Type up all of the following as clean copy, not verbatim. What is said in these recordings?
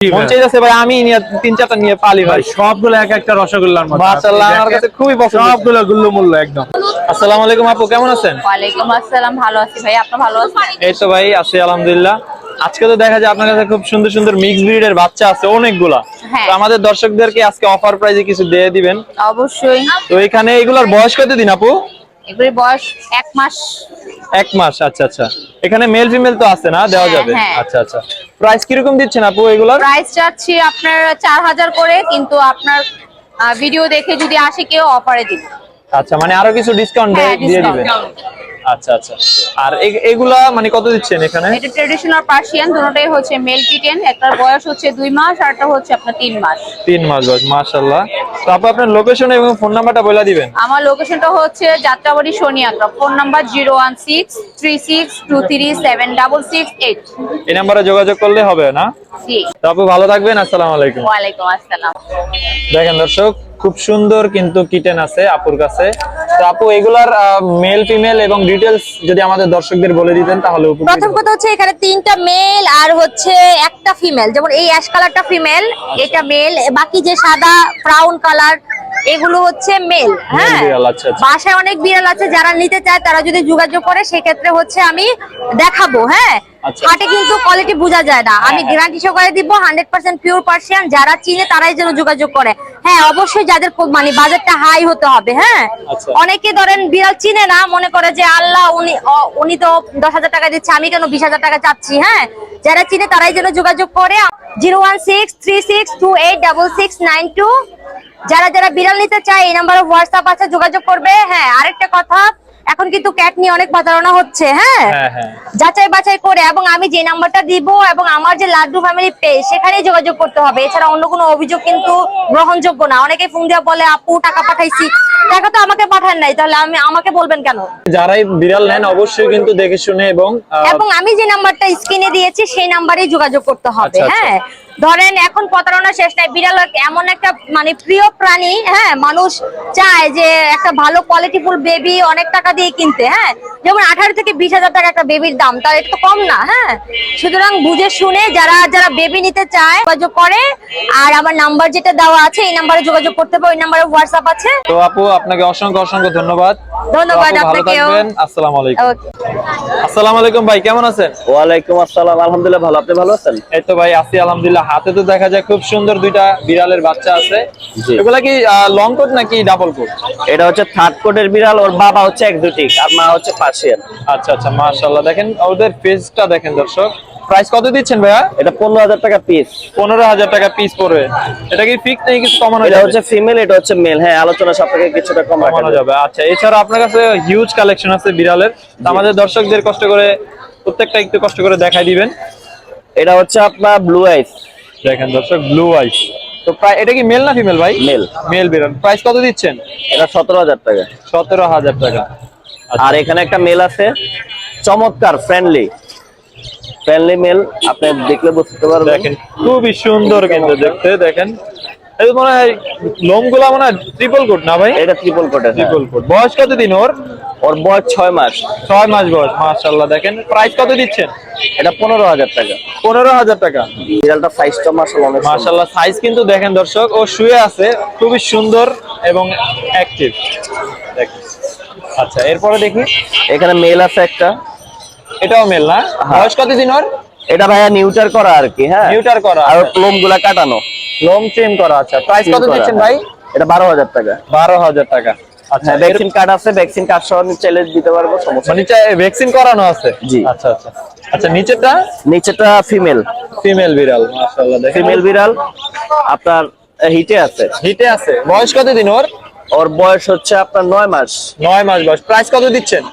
মন চাইছে ভাই আমি নিয়ে 3-4টা নিয়ে পালি ভাই, সবগুলো এক একটা রসগোল্লার মতো। মাশাআল্লাহ আমার কাছে খুবই পছন্দ। সবগুলো গুল্লু মুল্লু একদম। আসসালামু আলাইকুম আপু, কেমন আছেন? ওয়ালাইকুম আসসালাম, ভালো আছি ভাই, আপনি ভালো আছেন? এই তো ভাই আছি আলহামদুলিল্লাহ। আজকে তো দেখা যায় আপনার কাছে খুব সুন্দর সুন্দর মিক্স ব্রিডের বাচ্চা আছে অনেকগুলা। হ্যাঁ। তো আমাদের দর্শকদেরকে আজকে অফার প্রাইজে কিছু দিয়ে দিবেন। অবশ্যই। তো এখানে এগুলার বয়স কত দিন আপু? এগুলির বয়স 1 মাস। 1 মাস, আচ্ছা আচ্ছা। এখানে মেল ফিমেল তো আছে না, দেওয়া যাবে? হ্যাঁ। আচ্ছা আচ্ছা। প্রাইস কিরকম দিচ্ছেন আপু এগুলার? প্রাইস চাচ্ছি আপনার 4000 করে, কিন্তু আপনার ভিডিও দেখে যদি আসে কেউ অফারে দিব। আচ্ছা, মানে আরো কিছু ডিসকাউন্ট হ্যাঁ, দিয়ে দিবেন। ডিসকাউন্ট। আচ্ছা আচ্ছা। আর এগুলা মানে কত দিচ্ছেন এখানে? এটা ট্রেডিশনাল পার্সিয়ান, দুটোটাই হচ্ছে মেল কিটেন। একটার বয়স হচ্ছে 2 মাস, আরটা হচ্ছে আপনার 3 মাস। 3 মাস বয়স, মাশাআল্লাহ। তো আপু আপনার লোকেশন এবং ফোন নাম্বারটা বলে দিবেন। আমার লোকেশনটা হচ্ছে যাত্রাবাড়ি সোনিয়াগ্রা, ফোন নাম্বার 01636237668। এই নাম্বারে যোগাযোগ করলে হবে না? জি। তো আপু ভালো থাকবেন, আসসালামু আলাইকুম। ওয়ালাইকুম আসসালাম। দেখেন দর্শক, খুব সুন্দর কিন্তু কিটেন আছে আপুর কাছে। তো আপু এগুলার মেল ফিমেল এবং ডিটেইলস যদি আমাদের দর্শকদের বলে দিতেন তাহলে উপকৃত প্রথম কথা হচ্ছে এখানে 3টা মেল আর হচ্ছে একটা ফিমেল। যেমন এই অ্যাশ কালারটা ফিমেল, এটা মেল, বাকি যে সাদা ব্রাউন কালার এগুলো হচ্ছে মেল। হ্যাঁ, বিড়াল, আচ্ছা আচ্ছা। বাসায় অনেক বিড়াল আছে, যারা নিতে চায় তারা যদি যোগাযোগ করে সেক্ষেত্রে হচ্ছে আমি দেখাবো। হ্যাঁ, আচ্ছা। হাটে কিন্তু কোয়ালিটি বোঝা যায় না, আমি গ্যারান্টি সহকারে দিব 100% পিওর পার্সিয়ান। যারা চিনে তারাই যেন যোগাযোগ করে। হ্যাঁ, অবশ্যই যাদের মানে বাজেটটা হাই হতে হবে। হ্যাঁ, আচ্ছা। অনেকে ধরেন বিড়াল চিনে না, মনে করে যে আল্লাহ উনি তো 10,000 টাকা দিচ্ছে, আমি কেন 20,000 টাকা চাচ্ছি। হ্যাঁ, যারা চিনে তারাই যেন যোগাযোগ করে। 01636286692। যারা যারা বিড়াল নিতে চায় এই নাম্বারে হোয়াটসঅ্যাপ আছে, যোগাযোগ করবে। হ্যাঁ, আরেকটা কথা, এখন কিন্তু ক্যাট নিয়ে অনেক প্রতারণা হচ্ছে। হ্যাঁ, যাচাই বাছাই করে, এবং আমি যে নাম্বারটা দিব এবং আমার যে লাড্ডু ফ্যামিলি পেজ সেখানেই যোগাযোগ করতে হবে। এছাড়া অন্য কোনো অভিযোগ কিন্তু গ্রহণযোগ্য না। অনেকে ফোন দিয়ে বলে আপু টাকা পাঠাইছি, টাকা তো আমাকে পাঠান নাই, তাহলে আমাকে বলবেন কেন? যারাই বিড়াল নেন অবশ্যই কিন্তু দেখে শুনে এবং আমি যে নাম্বারটা স্ক্রিনে দিয়েছি সেই নাম্বারেই যোগাযোগ করতে হবে। আচ্ছা, আচ্ছা। হ্যাঁ, ধরেন এখন প্রতারণা শেষ নাই। বিড়াল এমন একটা মানে প্রিয় প্রাণী। হ্যাঁ, মানুষ চায় যে একটা ভালো কোয়ালিটিফুল বেবি অনেক টাকা দিয়ে কিনতে। হ্যাঁ, যেমন 18 থেকে 20,000 টাকা একটা বেবির দাম, তার এটা তো কম না। হ্যাঁ, সুতরাং বুঝে শুনে যারা যারা বেবি নিতে চায় যোগাযোগ করে। আর আমার নাম্বার যেটা দেওয়া আছে এই নাম্বারে যোগাযোগ করতে হবে, ওই নাম্বারে হোয়াটসঅ্যাপ আছে। তো আপু আপনাকে অসংখ্য অসংখ্য ধন্যবাদ। ধন্যবাদ তো আপু ভালো আপনাকেও। থাকবেন, আসসালামু আলাইকুম। ওকে। আসসালামু আলাইকুম ভাই, কেমন আছেন? ওয়ালাইকুম আসসালাম, আলহামদুলিল্লাহ ভালো, আপনি ভালো আছেন? এই তো ভাই আছি আলহামদুলিল্লাহ। হাতে তো দেখা যায় খুব সুন্দর দুইটা বিড়ালের বাচ্চা আছে। জি। এগুলা কি লং কোট নাকি ডাবল কোট? এটা হচ্ছে থার্ড কোটের বিড়াল, ওর বাবা হচ্ছে এক্সোটিক আর মা হচ্ছে পার্সিয়ান। আচ্ছা আচ্ছা, মাশাআল্লাহ। দেখেন ওদের ফেসটা দেখেন দর্শক। প্রাইস কত দিচ্ছেন ভাইয়া? এটা 15,000 টাকা পিস। 15,000 টাকা পিস পড়বে। এটা কি ফিক্স নাকি কিছু কমানো এটা যাবে? হচ্ছে ফিমেল, এটা হচ্ছে মেল। হ্যাঁ, আলোচনা সাপেক্ষে কিছুটা কম রাখা কমানো যাবে। যাবে। আচ্ছা, এছাড়া আপনার কাছে হিউজ কালেকশন আছে বিড়ালের। তো আমাদের দর্শকদের কষ্ট করে প্রত্যেকটা একটু কষ্ট করে দেখাই দিবেন। এটা হচ্ছে আপনার ব্লু আইস। দেখেন দর্শক, ব্লু আইস। তো প্রায় এটা কি মেল না ফিমেল ভাই? মেল। মেল বিড়াল। প্রাইস কত দিচ্ছেন? এটা 17,000 টাকা। 17,000 টাকা। আর এখানে একটা মেল আছে, চমৎকার ফ্রেন্ডলি মেল, আপনি দেখলে বুঝতে পারবেন। দেখেন খুবই সুন্দর কিন্তু দেখতে। দেখেন এই মনে হয় লোমগুলা মনে হয় ট্রিপল কোট না ভাই? এটা ট্রিপল কোটের। Triple coat. বয়স কত দিন ওর? ওর বয়স 6 মাস। 6 মাস বয়স, মাশাআল্লাহ। দেখেন প্রাইস কত দিচ্ছেন? এটা 15,000 টাকা। 15,000 টাকা। বিড়ালটা সাইজটা মাশাআল্লাহ অনেক সুন্দর। মাশাআল্লাহ, সাইজ কিন্তু দেখেন দর্শক, ও শুয়ে আছে, খুবই সুন্দর এবং অ্যাক্টিভ। দেখেন। আচ্ছা, এরপরে দেখি। এখানে মেল আছে একটা। এটাও মেল না? বয়স কত দিন ওর? এটা ভাইয়া নিউটার করা আর কি। হ্যাঁ, নিউটার করা আর লোমগুলা কাটানো, লোম ট্রিম করা। আচ্ছা, প্রাইস কত দিচ্ছেন ভাই? এটা 12,000 টাকা। 12,000 টাকা। আচ্ছা, ভ্যাকসিন কার্ড আছে, ভ্যাকসিন কার্ড সহ চ্যালেঞ্জ দিতে পারবো, সমস্যা মানে নেই। ভ্যাকসিন করানো আছে? জি। আচ্ছা আচ্ছা। আচ্ছা, নিচেরটা? নিচেটা ফিমেল। ফিমেল বিড়াল, মাশাআল্লাহ। দেখেন ফিমেল বিড়াল আপনার হিটে আছে। হিটে আছে। বয়স কত দিন ওর? ওর বয়স হচ্ছে আপনার 9 মাস। 9 মাস বয়স। প্রাইস কত দিচ্ছেন?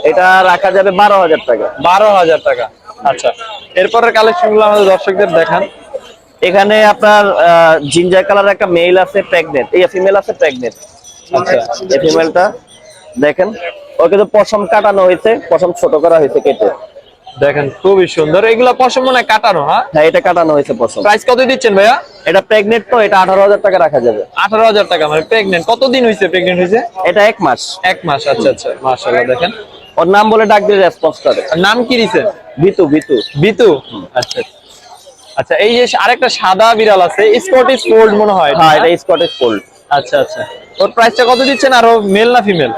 এটা রাখা যাবে 12,000 টাকা। 12,000 টাকা। আচ্ছা, এরপরের কালেকশন গুলো আমাদের দর্শকদের দেখান। এখানে আপনার জিঞ্জার কালার একটা মেল আছে প্রেগনেন্ট, এই ফিমেল আছে প্রেগনেন্ট। আচ্ছা, এই ফিমেলটা দেখেন, ওকে তো পশম কাটানো হয়েছে, পশম ছোট করা হয়েছে কেটে। দেখেন খুবই সুন্দর। এগুলা পশম মনে হয় কাটানো? হ্যাঁ, এটা কাটানো হয়েছে পশম। প্রাইস কত দিচ্ছেন ভাইয়া? এটা প্রেগনেন্ট, তো এটা 18,000 টাকা রাখা যাবে। 18,000 টাকা। মানে প্রেগনেন্ট কতদিন হয়েছে? প্রেগনেন্ট হয়েছে এটা 1 মাস। 1 মাস। আচ্ছা আচ্ছা, মাশাআল্লাহ। দেখেন ওর নাম বলে ডাক দিলে রেসপন্স করে। আর নাম কি দিছেন? বিতু। বিতু। আচ্ছা। আচ্ছা, এই যে আরেকটা সাদা বিড়াল আছে, স্কটিশ ফোল্ড মনে হয়। হ্যাঁ, এটা স্কটিশ ফোল্ড। আচ্ছা আচ্ছা, ওর প্রাইসটা কত দিচ্ছেন? আর ও মেল না ফিমেল?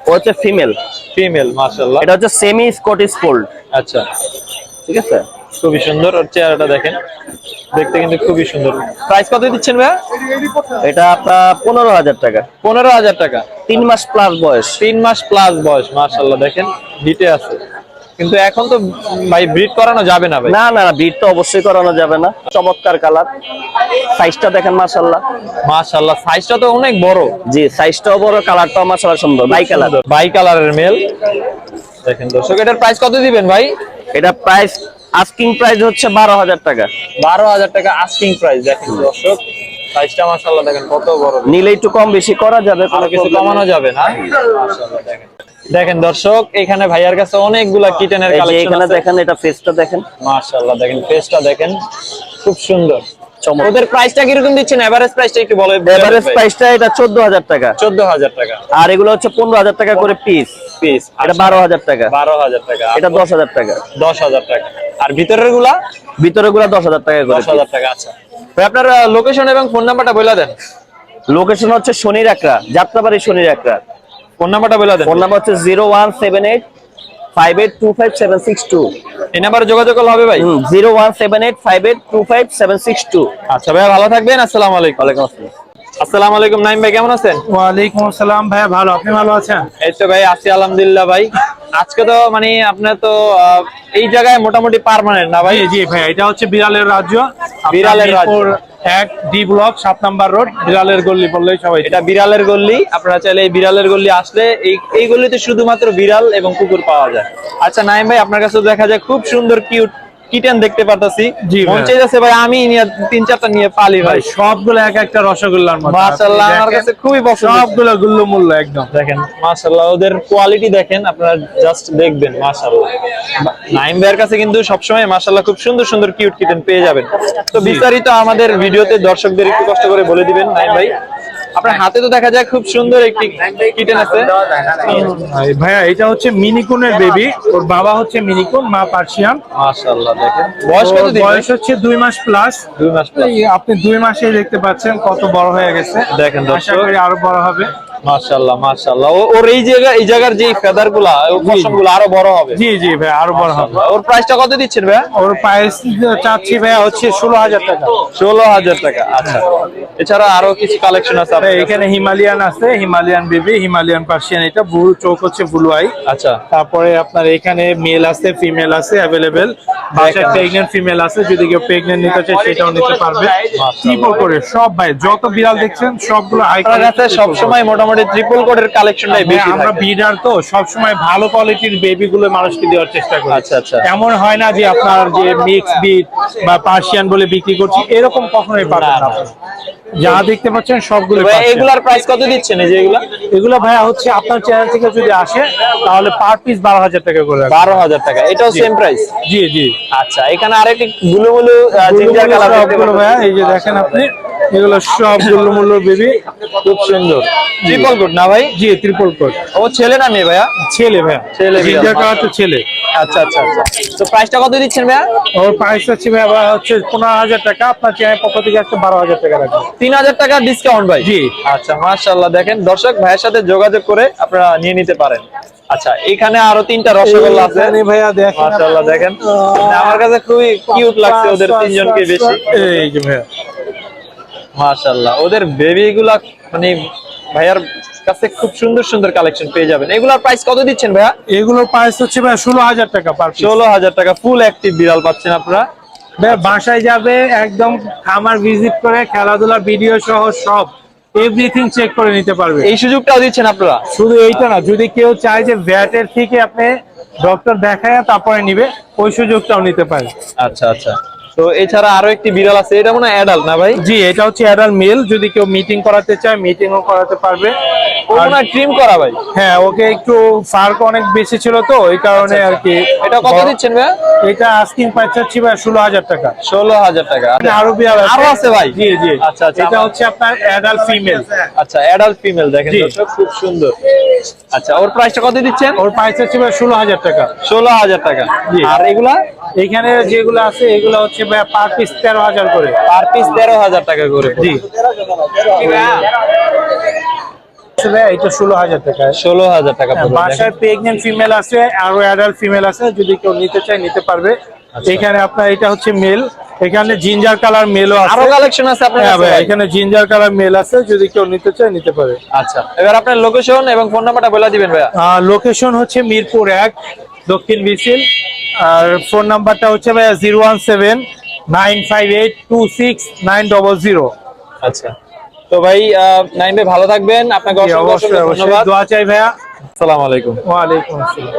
ও হচ্ছে ফিমেল। ফিমেল, মাশাআল্লাহ। এটা হচ্ছে সেমি স্কটিশ ফোল্ড। আচ্ছা, ঠিক আছে, খুবই সুন্দর। ওর চেহারাটা দেখেন, দেখতে কিন্তু খুবই সুন্দর। প্রাইস কত দিচ্ছেন ভাইয়া? এটা আপনার 15,000 টাকা। 15,000 টাকা। 3 মাস প্লাস বয়স। 3 মাস প্লাস বয়স, মাশাআল্লাহ। দেখেন হিটে আছে, কিন্তু এখন তো ভাই ব্রিড করানো যাবে না ভাই। না না, ব্রিড তো অবশ্যই করানো যাবে না। চমৎকার কালার, সাইজটা দেখেন মাশাআল্লাহ। মাশাআল্লাহ, সাইজটা তো অনেক বড়। জি, সাইজটাও বড়, কালারটাও মাশাআল্লাহ সুন্দর, বাই কালার। বাই কালারের মেল। দেখেন দর্শক, এটার প্রাইস কত দিবেন ভাই? এটা প্রাইস, আস্কিং প্রাইস হচ্ছে 12,000 টাকা। 12,000 টাকা আস্কিং প্রাইস। দেখেন দর্শক, সাইজটা মাশাআল্লাহ দেখেন কত বড়। নিলে একটু কম বেশি করা যাবে, আর কোনো কিছু problem কমানো নেই। যাবে না? মাশাআল্লাহ দেখেন। দেখেন দর্শক, এখানে ভাইয়ার কাছে অনেকগুলা কিটেনের এই যে কালেকশন এখানে আছে। দেখেন, এটা ফেসটা দেখেন মাশাআল্লাহ দেখেন, ফেসটা দেখেন, খুব সুন্দর। চমৎকার। ওদের প্রাইসটা কিরকম দিচ্ছেন? এভারেজ প্রাইসটা একটু বলে। এভারেজ প্রাইসটা এটা 14,000 টাকা। 14,000 টাকা। আর এগুলো হচ্ছে 15,000 টাকা করে পিস। পিস এটা 12,000 টাকা। 12,000 টাকা। এটা 10,000 টাকা। 10,000 টাকা। আর ভিতরের গুলা? ভিতরে গুলা 10,000 টাকা করে। 10,000 টাকা। আচ্ছা ভাই, আপনার লোকেশন এবং ফোন নাম্বারটা বলে দেন। লোকেশন হচ্ছে শনির একরা, যাত্রাবাড়ি শনির একরা। ফোন নাম্বারটা বলে দেন। ফোন নাম্বার হচ্ছে 0178 5825 এই নাম্বারে যোগাযোগ করলে হবে ভাই? 0178 5825 আচ্ছা ভাই, ভালো থাকবেন। আসসালামু আলাইকুম। ওয়ালাইকুম আসসালাম। আসসালামু আলাইকুম নাইম ভাই, কেমন আছেন? ওয়ালাইকুম আসসালাম ভাইয়া, ভালো, আপনি ভালো আছেন? এই তো ভাই আছি আলহামদুলিল্লাহ ভাই। আজকে তো মানে আপনার তো এই জায়গায় মোটামুটি পার্মানেন্ট না ভাই? জি জি ভাইয়া, এটা হচ্ছে বিড়ালের রাজ্য। বিড়ালের রাজ্য। 1 ডি ব্লক 7 নাম্বার রোড, বিড়ালের গল্লি বললেই সবাই। এটা বিড়ালের গল্লি। আপনারা চাইলে এই বিড়ালের গল্লি আসলে এই গল্লিতে শুধুমাত্র বিড়াল এবং কুকুর পাওয়া যায়। আচ্ছা নাইম ভাই, আপনার কাছে দেখা যায় খুব সুন্দর কিউট কিটেন দেখতে পারতাছি। জি মন ভাই। চাইছে ভাই আমি নিয়ে 3-4টা নিয়ে পালি ভাই। ভাই সবগুলো এক একটা রসগোল্লার মতো। মাশাআল্লাহ, আপনি আমার দেখেন, কাছে খুবই পছন্দ। সবগুলো গুল্ল মূল্য একদম। দেখেন মাশাআল্লাহ, ওদের কোয়ালিটি দেখেন, আপনারা জাস্ট দেখবেন মাশাআল্লাহ। নাইম ভাইয়ের কাছে কিন্তু সবসময় মাশাআল্লাহ খুব সুন্দর সুন্দর কিউট কিটেন পেয়ে যাবেন। তো বিস্তারিত আমাদের ভিডিওতে দর্শকদের একটু কষ্ট করে বলে দিবেন নাইম ভাই। আপনার হাতে তো দেখা যায় খুব সুন্দর একটি কিটেন আছে। ভাইয়া এটা হচ্ছে মিনিকুনের বেবি, ওর বাবা হচ্ছে মিনিকুন, মা পার্সিয়ান। মাশাআল্লাহ দেখেন, বয়স কত দিন? বয়স হচ্ছে 2 মাস প্লাস। 2 মাস প্লাস। আপনি 2 মাসেই দেখতে পাচ্ছেন কত বড় হয়ে গেছে। দেখেন দর্শক। আশা করি আরো বড় হবে। মাশাআল্লাহ মাশাআল্লাহ, ওর এই জায়গার যে ফেদার গুলা, পশমগুলো আরো বড় হবে। জি জি ভাই, আরো বড় হবে। ওর প্রাইসটা কত দিচ্ছেন ভাই? ওর প্রাইস চাচ্ছি ভাইয়া হচ্ছে 16,000 টাকা। 16,000 টাকা। আচ্ছা, এছাড়া আরো কিছু কালেকশন আছে আপনার কাছে? এখানে হিমালয়ান আছে, হিমালয়ান বেবি, হিমালয়ান পার্সিয়ান। এটা ব্লু চোখ হচ্ছে ব্লু আই। আচ্ছা, তারপরে আপনার এখানে মেল আছে, ফিমেল আছে অ্যাভেলেবেল। বাসায় প্রেগন্যান্ট ফিমেল আছে, যদি কেউ প্রেগন্যান্ট নিতে চায় সেটাও নিতে পারবে। ট্রিপল করে সব ভাই, যত বিড়াল দেখছেন সবগুলো হাই আপনার কাছে সবসময় মোটামুটি ট্রিপল কোডের কালেকশনটাই বেশি আমরা থাকে। বিডার তো সবসময় ভালো কোয়ালিটির বেবি গুলো মানুষকে দেওয়ার চেষ্টা করি। আচ্ছা, আচ্ছা। এমন হয় না যে আপনার যে মিক্স বিট বা পার্সিয়ান বলে বিক্রি করছি, এরকম কখনোই পাবেন না, না। না। যা দেখতে পাচ্ছেন সবগুলো ভাই পার্সিয়ান। এগুলার প্রাইস কত দিচ্ছেন এই যে এগুলা? এগুলো ভাইয়া হচ্ছে আপনার চ্যানেল থেকে যদি আসে তাহলে পার পিস 12,000 টাকা করে রাখবো। 12,000 টাকা। এটাও সেম প্রাইস? জি জি। আচ্ছা, এখানে আরেকটি গুলো জিঞ্জার কালার সবগুলো ভাইয়া, এই যে দেখেন আপনি, এগুলো সবগুলো মূল্য বেবি, খুব সুন্দর। ট্রিপল কোড না ভাই? জি ট্রিপল কোট। ও ছেলে না মেয়ে ভাইয়া? ছেলে ভাইয়া, ছেলে বিড়াল। জিঞ্জার কালার তো ছেলে। আচ্ছা আচ্ছা আচ্ছা। তো প্রাইসটা কত দিচ্ছেন ভাইয়া? ওর প্রাইস হচ্ছে ভাইয়া হচ্ছে 15,000 টাকা। আপনার চ্যানেল পক্ষ থেকে একটা 12,000 টাকা রাখবো। 3,000 টাকা ডিসকাউন্ট ভাই? জি। আচ্ছা মাশাআল্লাহ, দেখেন দর্শক ভাইয়ের সাথে যোগাযোগ করে আপনারা নিয়ে নিতে পারেন। আচ্ছা, এখানে আরো 3টা রসগোল্লা আছে। এখানে ভাইয়া দেখেন, মাশাআল্লাহ দেখেন, আমার কাছে খুবই কিউট লাগছে ওদের তিনজনকে বেশি। এই যে ভাইয়া মাশাআল্লাহ, ওদের বেবি গুলা মানে ভাইয়ার কাছে খুব সুন্দর সুন্দর কালেকশন পেয়ে যাবেন। এগুলোর প্রাইস কত দিচ্ছেন ভাইয়া? এগুলোর প্রাইস হচ্ছে ভাইয়া 16,000 টাকা পার পিস। 16,000 টাকা। ফুল অ্যাক্টিভ বিড়াল পাচ্ছেন আপনারা। ভাইয়া বাসায় যাবে, একদম খামার ভিজিট করে খেলাধুলা ভিডিও সহ সব এভরিথিং চেক করে নিতে পারবে। এই সুযোগটাও দিচ্ছেন আপনারা? শুধু এইটা না, যদি কেউ চায় যে ভ্যাটের থেকে আপনি ডক্টর দেখায় তারপরে নিবে, ওই সুযোগটাও নিতে পারে। আচ্ছা আচ্ছা। তো এছাড়া আরো একটি বিড়াল আছে, এটা মনে হয় অ্যাডাল্ট না ভাই? জি, এটা হচ্ছে অ্যাডাল্ট মেল। যদি কেউ মিটিং করাতে চায় মিটিংও করাতে পারবে। ও মনে হয় ট্রিম করা ভাই? হ্যাঁ, ওকে একটু ফার্ক অনেক বেশি ছিল তো ওই কারণে আর কি। এটা কত দিচ্ছেন ভাই? এটা আস্কিং প্রাইস চাচ্ছি ভাই 16,000 টাকা। 16,000 টাকা। আরো বিড়াল আরো আছে ভাই? জি জি। আচ্ছা আচ্ছা। এটা হচ্ছে আপনার অ্যাডাল্ট ফিমেল। আচ্ছা, অ্যাডাল্ট ফিমেল দেখেন জি। দর্শক, খুব সুন্দর। আচ্ছা, ওর প্রাইসটা কত দিচ্ছেন? ওর প্রাইস হচ্ছে ভাই 16,000 টাকা। 16,000 টাকা। জি। আর এগুলা? এখানে যেগুলো আছে এগুলো হচ্ছে ভাই পার পিস 13,000 করে। পার পিস 13,000 টাকা করে। জি ভাই এটা 16,000 টাকা। 16,000 টাকা পড়বে। বাসায় প্রেগন্যান্ট ফিমেল আছে, আরো অ্যাডাল্ট ফিমেল আছে, যদি কেউ নিতে চায় নিতে পারবে। এখানে আপনার এটা হচ্ছে মেল, এখানে জিঞ্জার কালার মেলও আছে। আরো কালেকশন আছে আপনার হ্যাঁ কাছে ভাই, ভাই? এখানে জিঞ্জার কালার মেল আছে, যদি কেউ নিতে চায় নিতে পারে। আচ্ছা, এবার আপনার লোকেশন এবং ফোন নাম্বারটা বলে দিবেন ভাইয়া। লোকেশন হচ্ছে মিরপুর 1 দক্ষিণ বিসিল, আর ফোন নাম্বারটা হচ্ছে ভাইয়া 017-958-26900। আচ্ছা, তো ভাই নাইম ভাই ভালো থাকবেন, আপনাকে অসংখ্য অবশ্যই অবশ্যই ধন্যবাদ। দোয়া চাই ভাইয়া। আসসালামু আলাইকুম। ওয়ালাইকুম আসসালাম।